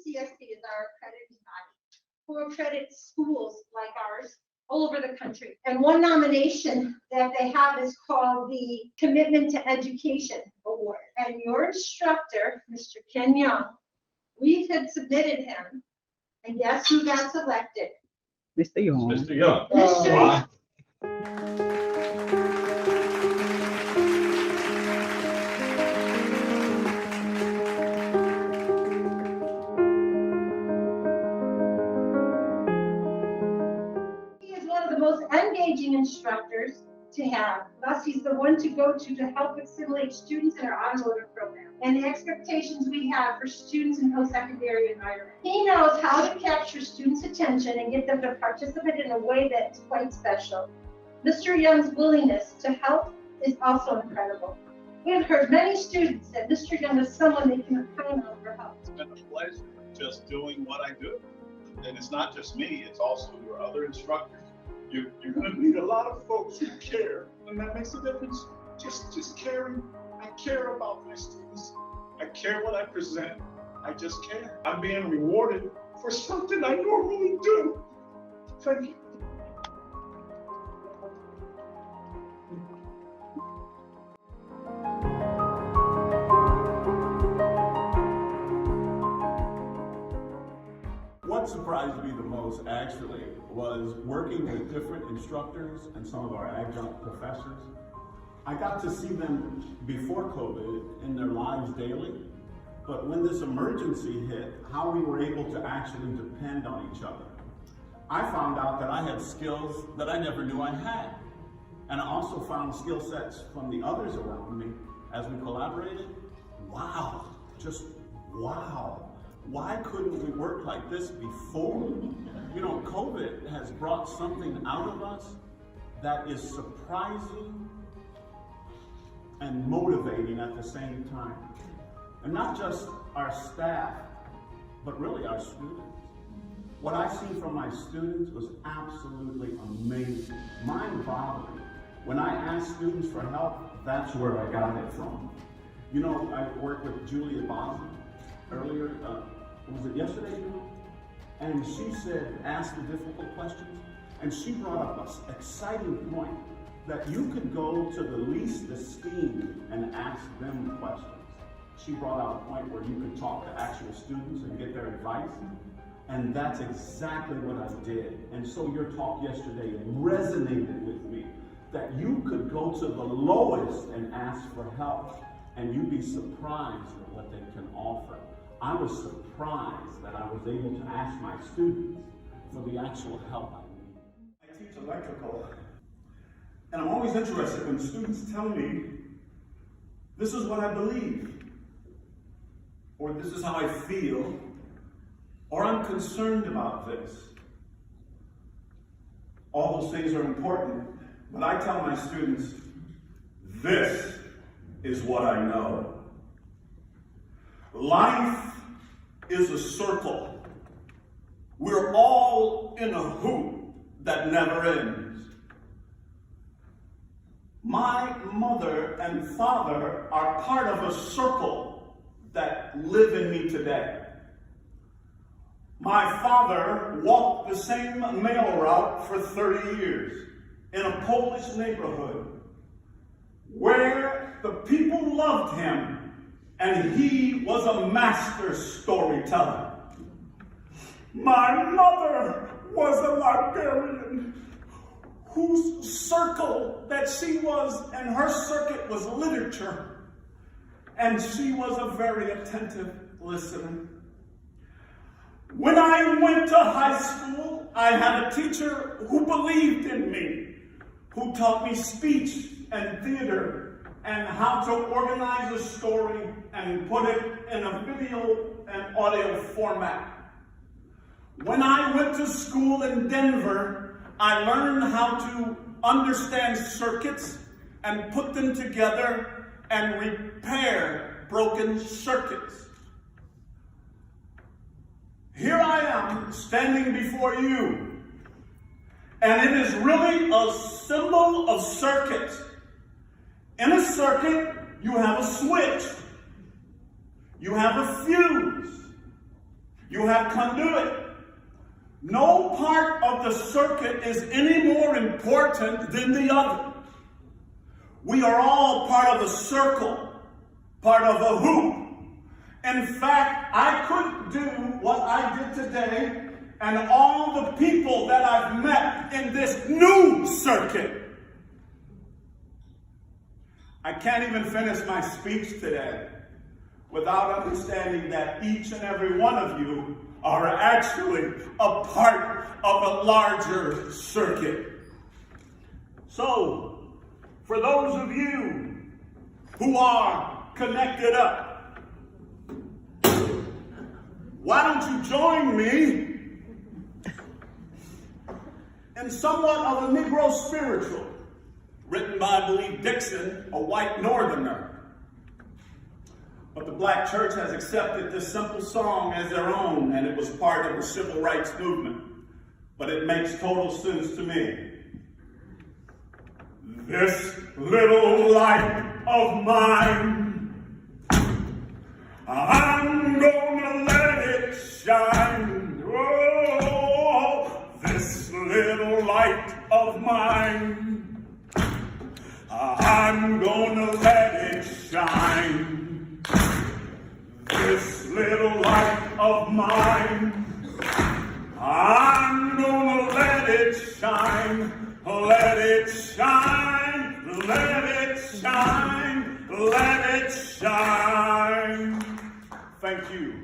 ACCSC is our accrediting body who accredits schools like ours all over the country. And one nomination that they have is called the Commitment to Education Award. And your instructor, Mr. Ken Young, we had submitted him, and guess who got selected? Mr. Young. Mr. Young. Mr. Young. He is one of the most engaging instructors to have. Thus, he's the one to go to help assimilate students in our automotive program and the expectations we have for students in post-secondary environment. He knows how to capture students' attention and get them to participate in a way that's quite special. Mr. Young's willingness to help is also incredible. We have heard many students that Mr. Young is someone they can count on for help. It's been a pleasure just doing what I do. And it's not just me, it's also your other instructors. You're going to meet a lot of folks who care, and that makes a difference. Just caring. I care about my students. I care what I present. I just care. I'm being rewarded for something I normally do. Thank you. What surprised me the most actually was working with different instructors and some of our adjunct professors. I got to see them before COVID in their lives daily, but when this emergency hit, how we were able to actually depend on each other. I found out that I had skills that I never knew I had. And I also found skill sets from the others around me as we collaborated. Wow, just wow. Why couldn't we work like this before? You know, COVID has brought something out of us that is surprising and motivating at the same time. And not just our staff, but really our students. What I see from my students was absolutely amazing, mind-boggling. When I asked students for help, that's where I got it from. You know, I worked with Julia Bosman earlier, was it yesterday? And she said, ask the difficult questions. And she brought up an exciting point that you could go to the least esteemed and ask them questions. She brought out a point where you could talk to actual students and get their advice. And that's exactly what I did. And so your talk yesterday resonated with me, that you could go to the lowest and ask for help, and you'd be surprised at what they can offer. I was surprised that I was able to ask my students for the actual help I need. I teach electrical, and I'm always interested when students tell me, this is what I believe, or this is how I feel, or I'm concerned about this. All those things are important, but I tell my students, this is what I know. Life is a circle. We're all in a hoop that never ends. My mother and father are part of a circle that live in me today. My father walked the same mail route for 30 years in a Polish neighborhood where the people loved him, and he was a master storyteller. My mother was a librarian whose circle that she was, and her circuit was literature, and she was a very attentive listener. When I went to high school, I had a teacher who believed in me, who taught me speech and theater and how to organize a story and put it in a video and audio format. When I went to school in Denver, I learned how to understand circuits and put them together and repair broken circuits. Here I am standing before you, and it is really a symbol of circuits. In a circuit, you have a switch, you have a fuse, You have conduit. No part of the circuit is any more important than the other. We are all part of a circle, part of a hoop. In fact, I couldn't do what I did today and all the people that I've met in this new circuit. I can't even finish my speech today without understanding that each and every one of you are actually a part of a larger circuit. So, for those of you who are connected up, why don't you join me in somewhat of a Negro spiritual, written by, I believe, Dixon, a white northerner. But the black church has accepted this simple song as their own, and it was part of the civil rights movement. But it makes total sense to me. This little light of mine, I'm gonna let it shine. Oh, this little light of mine, I'm gonna let it shine. This little light of mine, I'm gonna let it shine, let it shine, let it shine, let it shine. Thank you.